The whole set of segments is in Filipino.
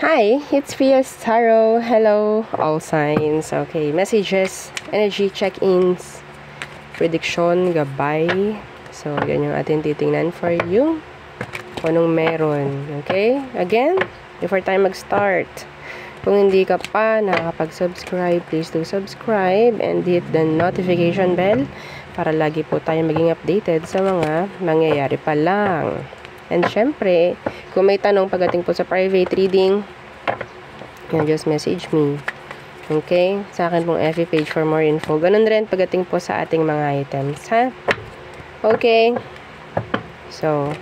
Hi, it's Pia's Tarot. Hello, all signs. Okay, messages, energy check-ins, prediction, gabay. So, yan yung ating titingnan for you. Kung anong meron. Okay? Again, before tayo mag-start, kung hindi ka pa nakakapag-subscribe, please do subscribe and hit the notification bell para lagi po tayo maging updated sa mga mangyayari pa lang. And syempre, kung may tanong pagdating po sa private reading, you just message me. Okay? Sa akin pong FB page for more info. Ganun rin pagdating po sa ating mga items, ha? Okay? So,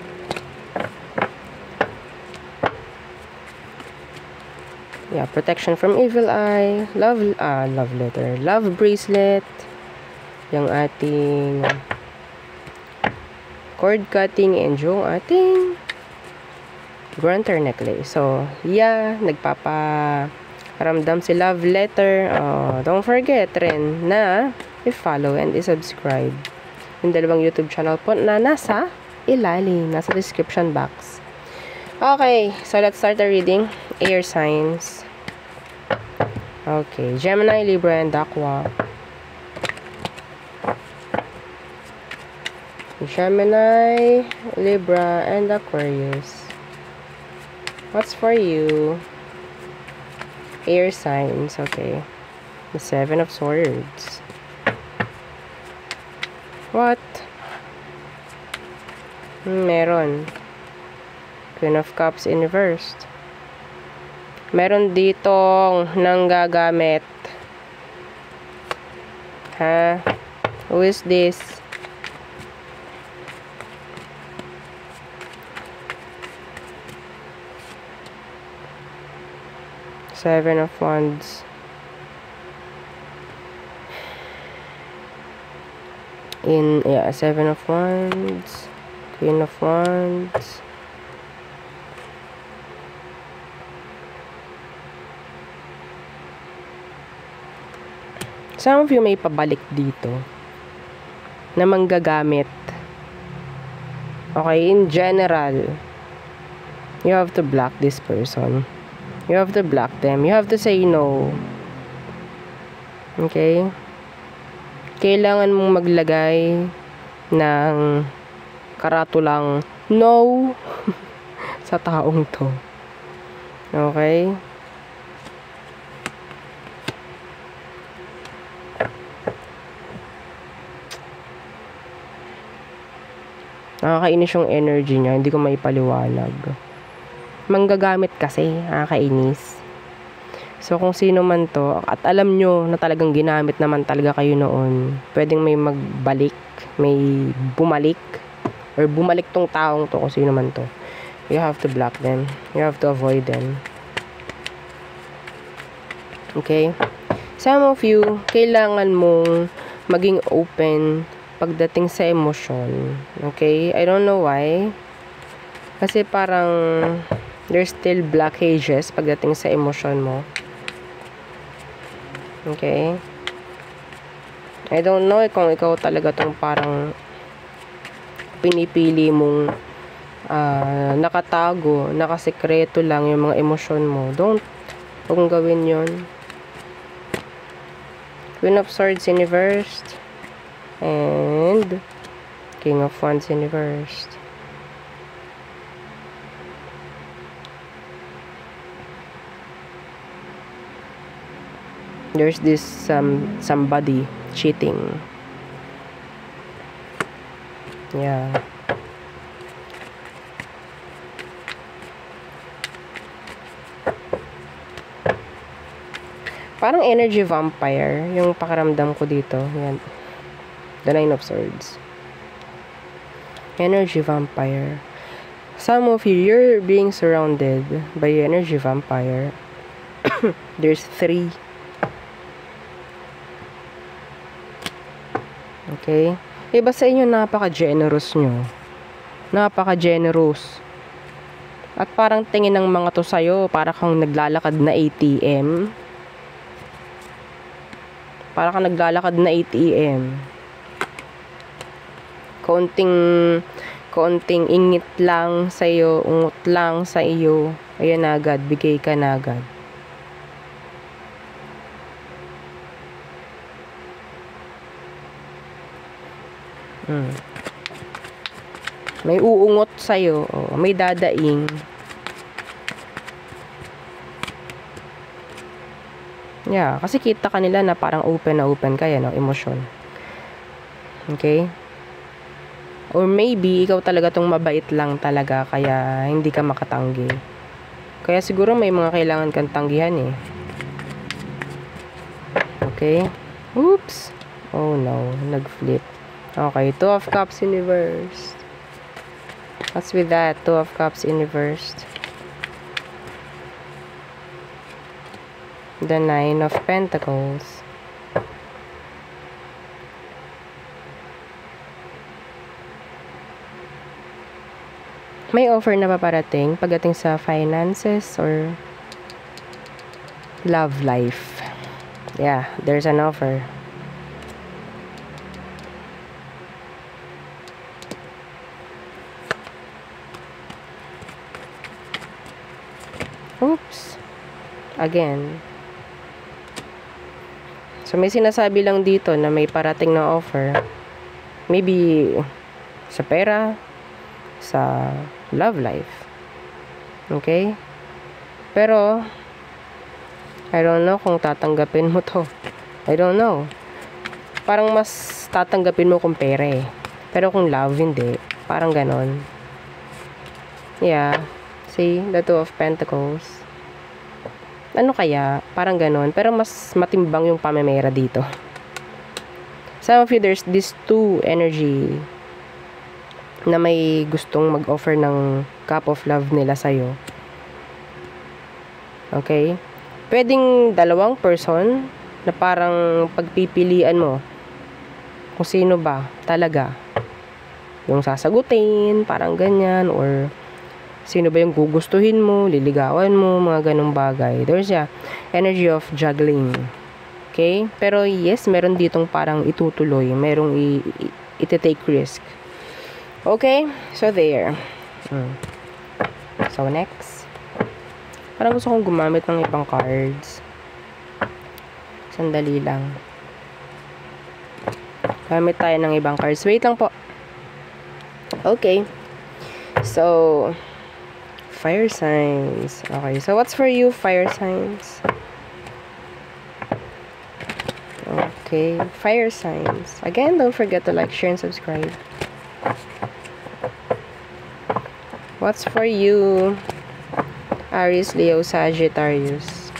yeah, protection from evil eye, love letter, love bracelet, yung ating cord cutting, and yung ating grunter necklace. So, yeah, nagpaparamdam si love letter. Don't forget rin na i-follow and i-subscribe yung dalawang YouTube channel po na nasa ilalim, nasa description box. Okay, so let's start the reading. Air signs. Okay, Gemini, Libra, and Aqua. Gemini, Libra, and Aquarius. What's for you? Air signs, okay. The Seven of Swords. What? Meron. Queen of Cups inversed. Meron ditong nanggagamit. Ha? Who is this? Seven of Wands. Seven of Wands. Queen of Wands. Some of you may pabalik dito na manggagamit. Okay, in general, you have to block this person. You have to block them. You have to say no. Okay? Kailangan mong maglagay ng karatulang no sa taong to. Okay? Nakakainis yung energy niya. Hindi ko maipaliwanag. Manggagamit kasi, nakakainis. So, kung sino man to, at alam nyo na talagang ginamit naman talaga kayo noon, pwedeng may magbalik, may bumalik, or bumalik tong taong to, kung sino man to. You have to block them. You have to avoid them. Okay? Some of you, kailangan mong maging open pagdating sa emosyon. Okay? I don't know why. Kasi parang there's still blockages pagdating sa emosyon mo. Okay? I don't know kung ikaw talaga tong parang pinipili mong nakatago, nakasekreto lang yung mga emosyon mo. Huwag mong gawin yun. Queen of Swords in reversed. And King of Wands in reversed. There's this somebody cheating. Yeah. Parang energy vampire yung pakiramdam ko dito. Yan. The Nine of Swords. Energy vampire. Some of you, you're being surrounded by energy vampire. There's 3. Okay? Iba sa inyo, napaka-generous nyo. Napaka-generous. At parang tingin ng mga to sa'yo, para kang naglalakad na ATM. Para kang naglalakad na ATM. Kaunting Konting ingit lang sa iyo, ungot lang sa iyo, ayan na agad, bigay ka na agad. May uungot sa iyo, may dadaing. Yeah, kasi kita kanila na parang open na open ka, no, emosyon. Okay? Or maybe, ikaw talaga tong mabait lang talaga, kaya hindi ka makatanggi. Kaya siguro may mga kailangan kang tanggihan eh. Okay? Oops! Oh no, nag-flip. Okay, Two of Cups in reverse. What's with that? Two of Cups in reverse. The Nine of Pentacles. May offer na paparating pagdating sa finances or love life. Yeah, there's an offer. Oops. Again. So, may sinasabi lang dito na may parating na offer. Maybe sa pera, sa love life. Okay? Pero, I don't know kung tatanggapin mo to. I don't know. Parang mas tatanggapin mo kung pera eh. Pero kung love, hindi. Parang ganon. Yeah. See? The Two of Pentacles. Ano kaya? Parang ganon. Pero mas matimbang yung pamemera dito. Some of you, there's this two energy na may gustong mag-offer ng cup of love nila sa'yo. Okay? Pwedeng dalawang person na parang pagpipilian mo kung sino ba talaga yung sasagutin, parang ganyan, or sino ba yung gugustuhin mo, liligawan mo, mga ganong bagay. There's energy of juggling. Okay? Pero yes, meron ditong parang itutuloy, merong iti-take risk. Okay? So there. So next. Parang gusto kong gumamit ng ibang cards. Sandali lang. Gamit tayo ng ibang cards. Wait lang po. Okay. So, fire signs. Okay. So, what's for you, fire signs? Okay. Fire signs. Again, don't forget to like, share, and subscribe. What's for you, Aries, Leo, Sagittarius?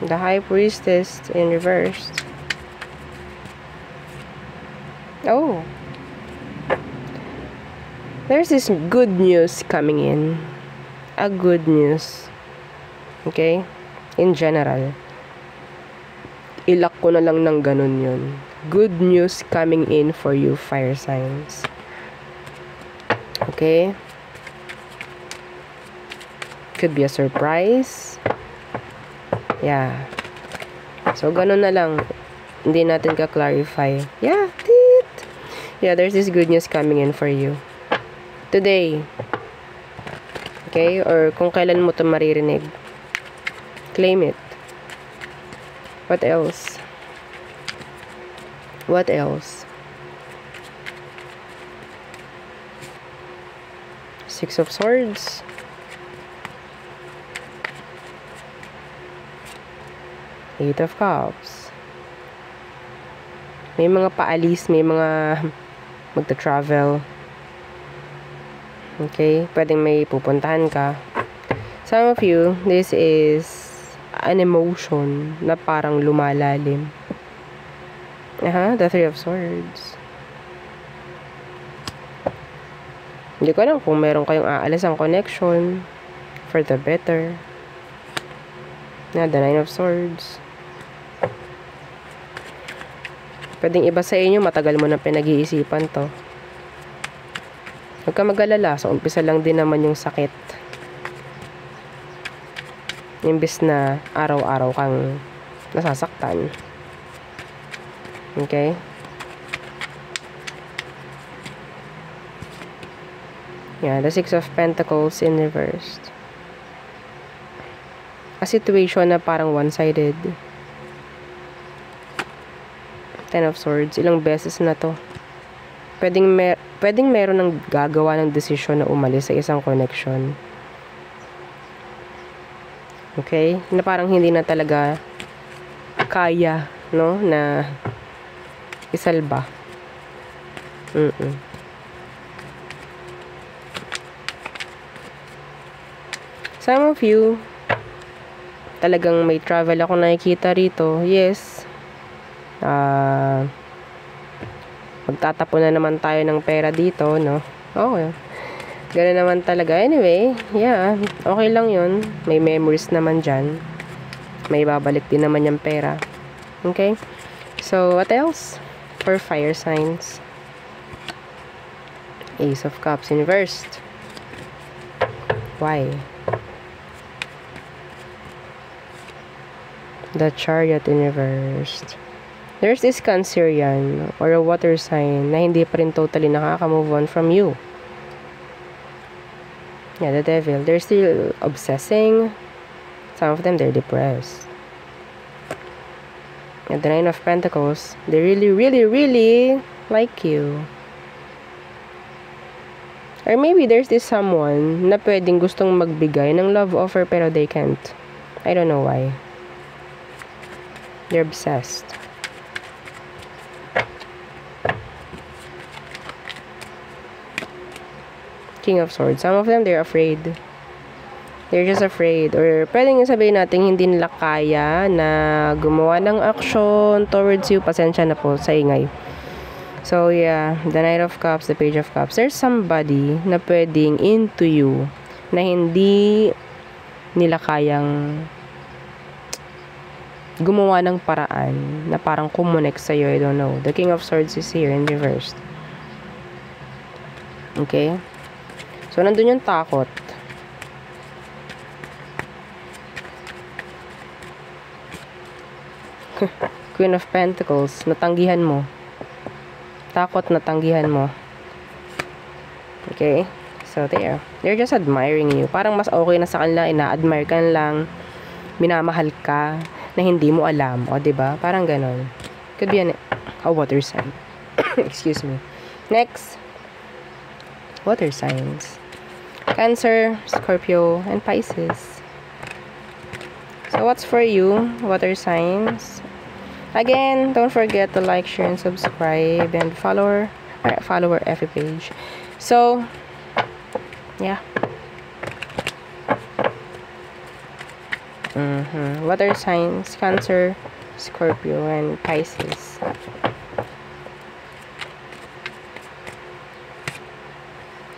The High Priestess in reverse. Oh. There's this good news coming in. A good news. Okay? In general. Ilak ko na lang ng ganun yun. Good news coming in for you, fire signs. Okay? Could be a surprise. Yeah. So, ganun na lang. Hindi natin ka-clarify. Yeah, tit! Yeah, there's this good news coming in for you. Today. Okay? Or kung kailan mo ito maririnig. Claim it. What else? What else? Six of Swords. Eight of Cups. May mga paalis, may mga magta-travel. Okay? Pwedeng may pupuntahan ka. Some of you, this is an emotion na parang lumalalim. The Three of Swords. Hindi ko alam kung meron kayong aalis ang connection for the better. The Nine of Swords. Pwedeng iba sa inyo, matagal mo na pinag-iisipan to. Huwag ka mag-alala. So, umpisa lang din naman yung sakit. Imbis na araw-araw kang nasasaktan. Okay? Yeah, the Six of Pentacles in reversed. A situation na parang one-sided. Ten of Swords. Ilang beses na to. Pwedeng meron ng gagawa ng desisyon na umalis sa isang connection. Okay? Na parang hindi na talaga kaya, no? Na isalba. Some of you, talagang may travel ako nakikita rito. Yes. Magtatapo na naman tayo ng pera dito, no? Okay. Ganun naman talaga. Anyway, yeah. Okay lang yun. May memories naman dyan. May babalik din naman yung pera. Okay? So, what else? For fire signs. Ace of Cups inversed. Why? The Chariot in reversed. There's this Cancerian or a water sign na hindi pa rin totally nakaka-move on from you. Yeah, the Devil. They're still obsessing. Some of them, they're depressed. Yeah, the Nine of Pentacles. They really, really, really like you. Or maybe there's this someone na pwedeng gustong magbigay ng love offer pero they can't. I don't know why. They're obsessed. King of Swords. Some of them, they're afraid. They're just afraid. Or pwedeng sabihin natin hindi nila kaya na gumawa ng action towards you. Pasensya na po sa ingay. So, yeah. The Knight of Cups, the Page of Cups. There's somebody na pwedeng into you na hindi nila kayang gumawa ng paraan na parang kumonek sa'yo. I don't know. The King of Swords is here in reversed. Okay? So, nandun yung takot. Queen of Pentacles. Natanggihan mo. Takot, natanggihan mo. Okay? So, there. They're just admiring you. Parang mas okay na sa kanila. Ina-admire ka lang. Minamahal ka na hindi mo alam. O, diba? Parang ganon. Could be a water sign. Excuse me. Next. Water signs. Cancer, Scorpio, and Pisces. So, what's for you? Water signs. Again, don't forget to like, share, and subscribe. And follow our FB page. So, yeah. Water signs, Cancer, Scorpio, and Pisces.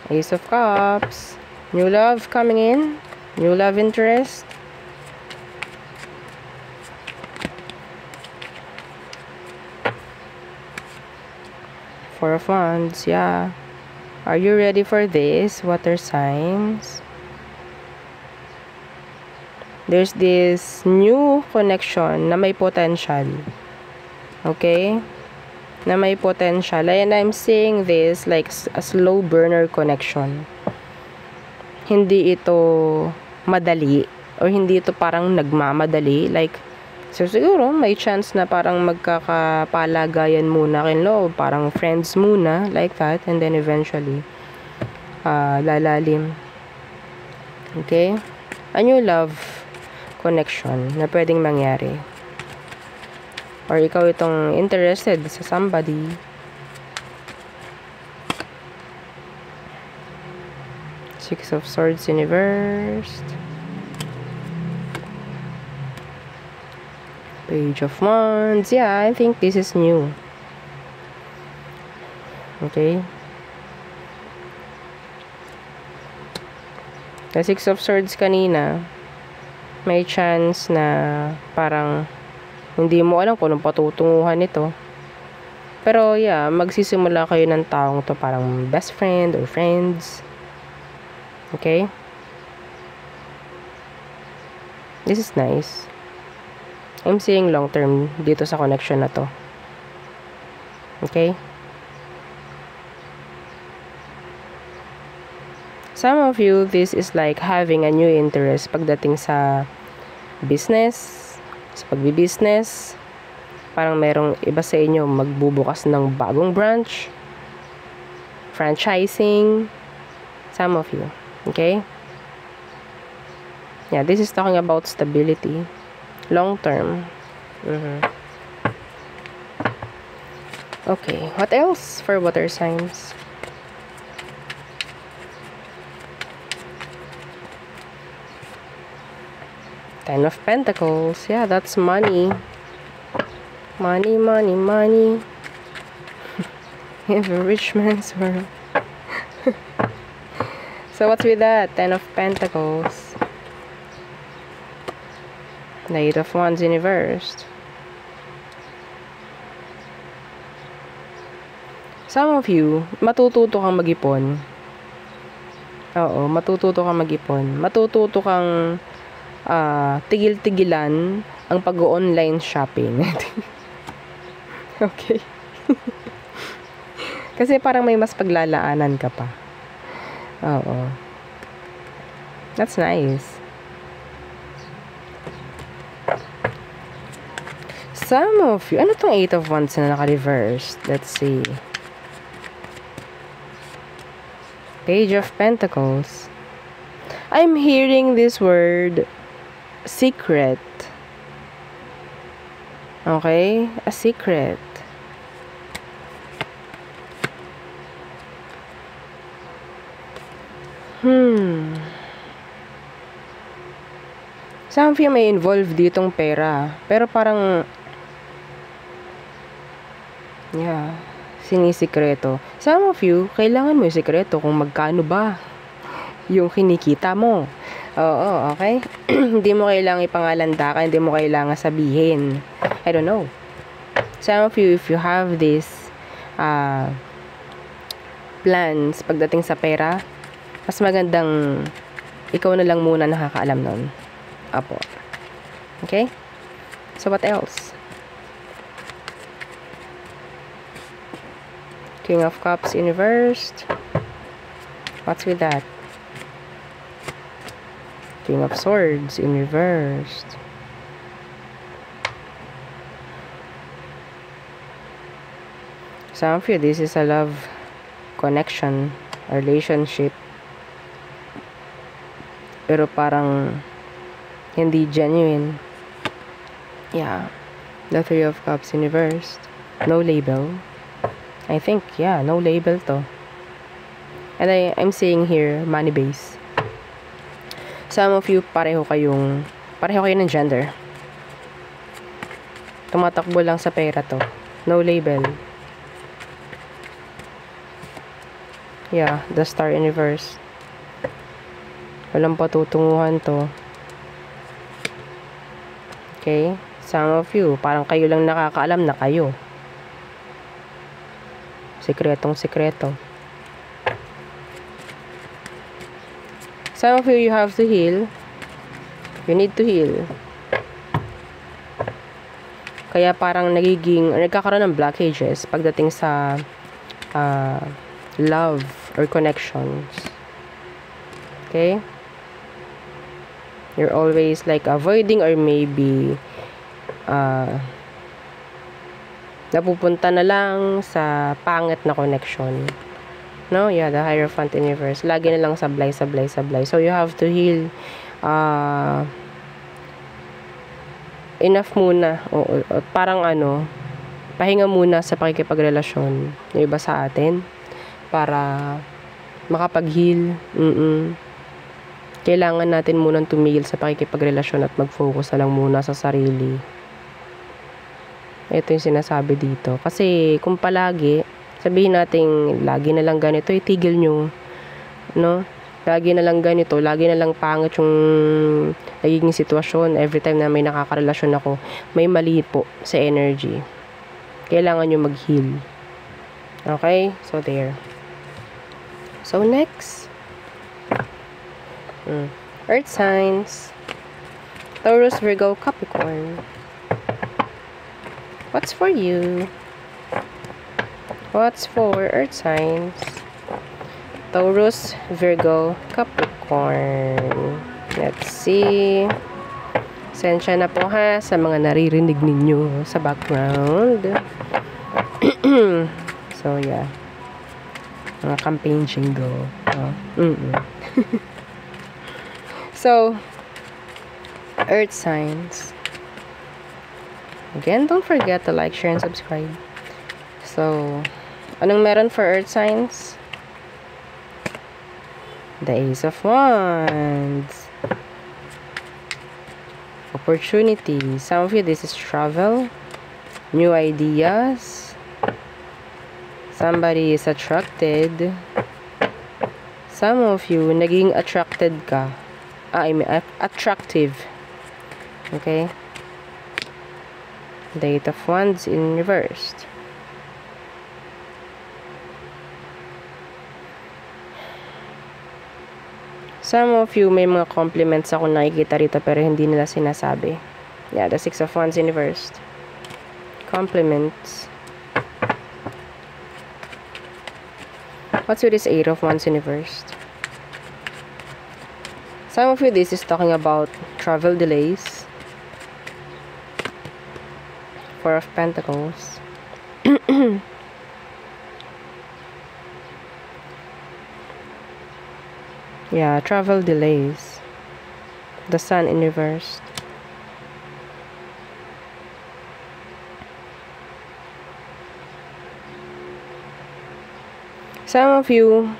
Ace of Cups. New love coming in. New love interest. Four of Wands, yeah. Are you ready for this, water signs? There's this new connection na may potential. Okay? Na may potential. And I'm seeing this like a slow burner connection. Hindi ito madali. Or hindi ito parang nagmamadali. Like, so siguro may chance na parang magkakapalagayan muna kayo loob. Parang friends muna. Like that. And then eventually, lalalim. Okay? A new love connection na pwedeng mangyari. Or ikaw itong interested sa somebody. Six of Swords in reversed. Page of Wands. Yeah, I think this is new. Okay. The Six of Swords kanina, may chance na parang hindi mo alam kung anong patutunguhan nito. Pero yeah, magsisimula kayo ng taong to parang best friend or friends. Okay? This is nice. I'm seeing long term dito sa connection na to. Okay? Some of you, this is like having a new interest pagdating sa business, sa pagbibusiness. Parang merong iba sa inyo magbubukas ng bagong branch, franchising. Some of you. Okay? Yeah, this is talking about stability. Long term. Okay, what else for water signs? Ten of Pentacles. Yeah, that's money. Money, money, money. In a rich man's world. So what's with that? Ten of Pentacles. The Eight of Wands in reversed. Some of you, matututo kang mag-ipon. Oo, matututo kang mag-ipon. Matututo kang tigil-tigilan ang pag-online shopping. Okay. Kasi parang may mas paglalaanan ka pa. Oo. That's nice. Some of you, ano tong Eight of Wands na naka-reversed? Let's see. Page of Pentacles. I'm hearing this word, secret. Okay? A secret. Some of you may involve ditong pera. Pero parang, yeah, sinisikreto. Some of you, kailangan mo yung sikreto kung magkano ba yung kinikita mo. Oo, okay? Hindi mo kailangan ipangalandakan, hindi mo kailangan sabihin. I don't know. Some of you, if you have this plans pagdating sa pera, mas magandang ikaw na lang muna nakakaalam nun. Apo. Okay? So, what else? King of Cups in reversed. What's with that? King of Swords in reversed. Some of you, this is a love connection, a relationship. Pero parang hindi genuine. Yeah. The Three of Cups in reversed. No label. I think, yeah, no label to. And I'm seeing here, money base. Some of you, pareho kayo ng gender. Tumatakbo lang sa pera to. No label. Yeah, the Star in reverse. Walang patutunguhan to. Okay? Some of you, parang kayo lang nakakaalam na kayo. Sikretong sikreto. Some of you, you have to heal. You need to heal. Kaya parang nagkakaroon ng blockages pagdating sa love or connections. Okay? You're always like avoiding or maybe napupunta na lang sa pangit na connection. No? Yeah, the Hierophant in reverse. Lagi na lang sablay. So, you have to heal enough muna. O parang pahinga muna sa pakikipagrelasyon yung iba sa atin para makapag-heal. Kailangan natin munang tumigil sa pakikipagrelasyon at mag-focus na lang muna sa sarili. Ito yung sinasabi dito. Kasi kung palagi, sabihin natin, lagi na lang ganito, itigil nyo. No? Lagi na lang ganito, lagi na lang pangit yung nagiging sitwasyon. Every time na may nakakarelasyon ako, may mali po sa energy. Kailangan nyo mag-heal. Okay? So, there. So, next. Earth signs. Taurus, Virgo, Capricorn. What's for you? What's for Earth signs? Taurus, Virgo, Capricorn. Let's see. Sensya na po ha sa mga naririnig ninyo sa background. So, yeah. Mga campaign jingle. So, Earth signs. Again, don't forget to like, share, and subscribe. So, anong meron for Earth signs? The Ace of Wands. Opportunity. Some of you, this is travel. New ideas. Somebody is attracted. Some of you, naging attracted ka. I mean, attractive. Okay? The Eight of Wands in reversed. Some of you, may mga compliments ako nakikita rito pero hindi nila sinasabi. Yeah, the Six of Wands in reversed. Compliments. What's with this Eight of Wands in reversed? Some of you, this is talking about travel delays. Four of Pentacles. Yeah, travel delays. The Sun in reversed. Some of you,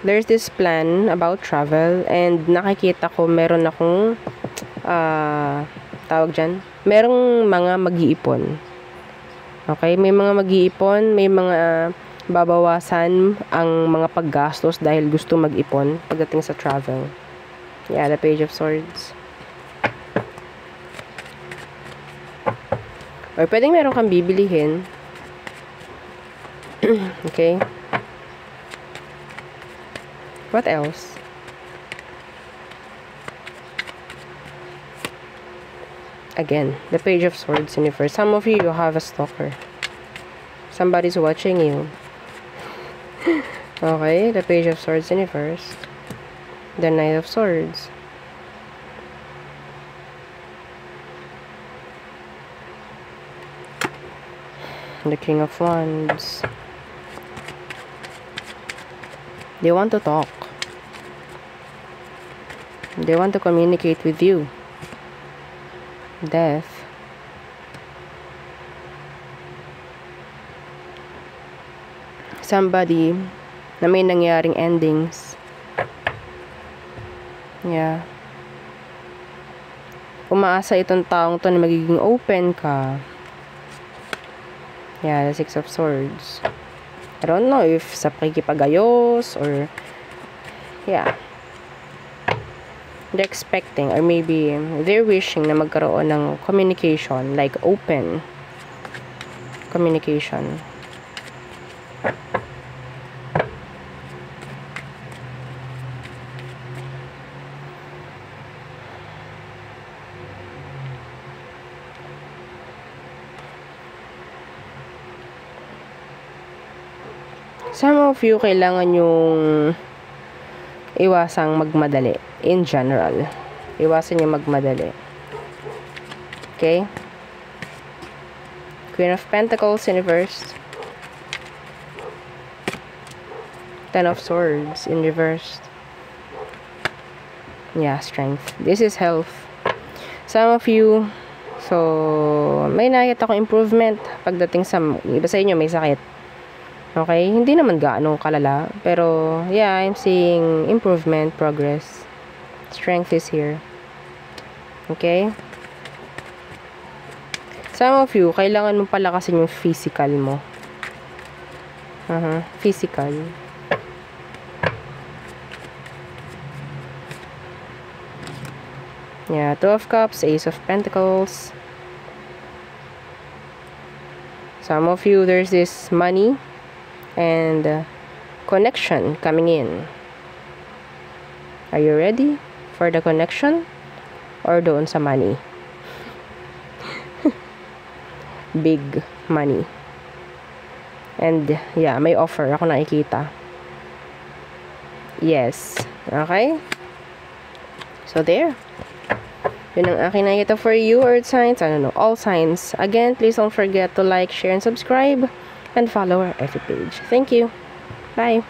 there's this plan about travel and nakikita ko meron akong tawag dyan, merong mga mag-iipon. Okay, may mga mag-iipon, may mga babawasan ang mga paggastos dahil gusto mag-ipon pagdating sa travel. Yeah, the Page of Swords. Or pwedeng meron kang bibilihin. Okay. What else? Again, the Page of Swords in reverse. Some of you have a stalker. Somebody's watching you. Okay, the Page of Swords in reverse. The Knight of Swords. The King of Wands. They want to talk. They want to communicate with you. Death. Somebody na may nangyaring endings. Yeah. Umaasa itong taong to na magiging open ka. Yeah, the Six of Swords. I don't know if sa pakikipagayos or yeah. They're expecting or maybe they're wishing na magkaroon ng communication, like open communication. Some of you, kailangan yung iwasang magmadali. In general. Iwasan yung magmadali. Okay? Queen of Pentacles in reversed. Ten of Swords in reversed. Yeah, strength. This is health. Some of you, so, may nakita ko improvement pagdating sa, iba sa inyo may sakit. Okay? Hindi naman gaano kalala. Pero, yeah, I'm seeing improvement, progress. Strength is here. Okay? Some of you, kailangan mong palakasin yung physical mo. Physical. Yeah, Two of Cups, Ace of Pentacles. Some of you, there's this money and connection coming in. Are you ready for the connection? or doon sa money. Big money. And yeah, may offer ako nakikita. Yes. Okay? So there. Yun ang aking nakikita for you, Earth signs. I don't know, all signs. Again, please don't forget to like, share, and subscribe. And follow our FB page. Thank you. Bye.